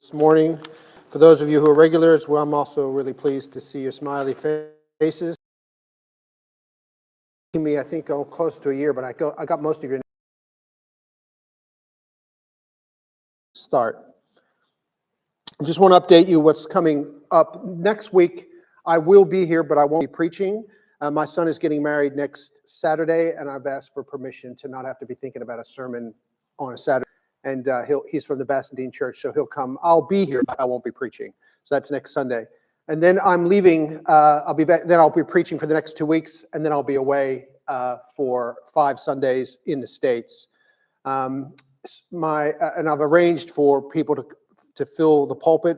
This morning. For those of you who are regulars, well, I'm also really pleased to see your smiley faces. Me, I think, close to a year, but I got most of your start. I just want to update you what's coming up. Next week, I will be here, but I won't be preaching. My son is getting married next Saturday, and I've asked for permission to not have to be thinking about a sermon on a Saturday. And he's from the Bassendean Church, so he'll come. I'll be here, but I won't be preaching. So that's next Sunday. And then I'm leaving. I'll be back. Then I'll be preaching for the next 2 weeks, and then I'll be away for 5 Sundays in the States. And I've arranged for people to fill the pulpit.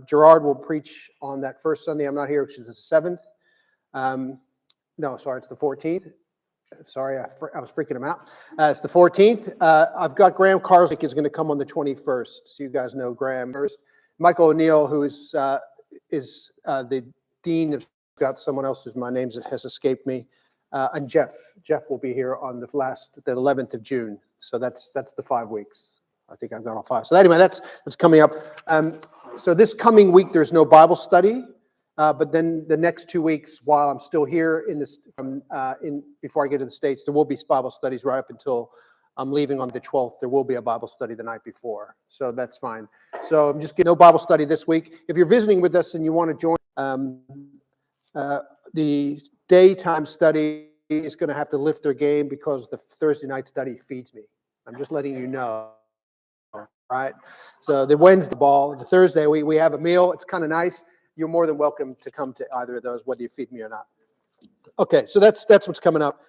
Gerard will preach on that first Sunday I'm not here, which is the 7th. No, sorry, it's the 14th. Sorry, I was freaking him out. It's the 14th. I've got Graham Carslick is going to come on the 21st. So you guys know Graham first. Michael O'Neill, who is the dean of, got someone else whose my name has escaped me, and Jeff. Jeff will be here on the 11th of June. So that's the 5 weeks. I think I've got all 5. So anyway, that's coming up. So this coming week there's no Bible study. But then the next 2 weeks, while I'm still here before I get to the States, there will be Bible studies right up until I'm leaving on the 12th. There will be a Bible study the night before, so that's fine. So I'm just getting no Bible study this week. If you're visiting with us and you want to join, the daytime study is going to have to lift their game because the Thursday night study feeds me. I'm just letting you know. Right? So the Wednesday ball, the Thursday we have a meal. It's kind of nice. You're more than welcome to come to either of those, whether you feed me or not. Okay, so that's what's coming up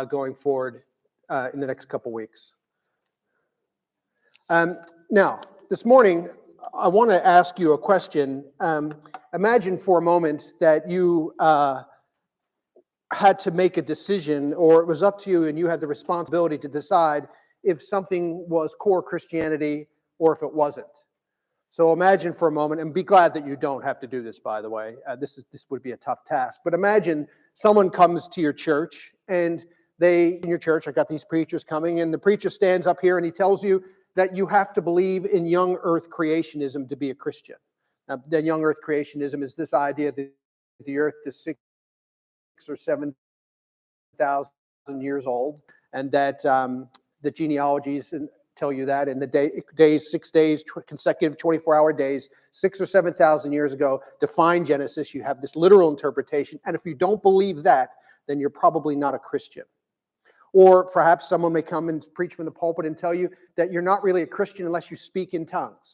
going forward in the next couple weeks. Now, this morning, I want to ask you a question. Imagine for a moment that you had to make a decision, or it was up to you and you had the responsibility to decide if something was core Christianity or if it wasn't. So imagine for a moment, and be glad that you don't have to do this, by the way. This would be a tough task. But imagine someone comes to your church, and in your church, I got these preachers coming, and the preacher stands up here and he tells you that you have to believe in young earth creationism to be a Christian. Now, the young earth creationism is this idea that the earth is 6 or 7,000 years old, and that the genealogies tell you that in the 6 days, consecutive 24-hour days, 6,000 or 7,000 years ago, define Genesis. You have this literal interpretation, and if you don't believe that, then you're probably not a Christian. Or perhaps someone may come and preach from the pulpit and tell you that you're not really a Christian unless you speak in tongues.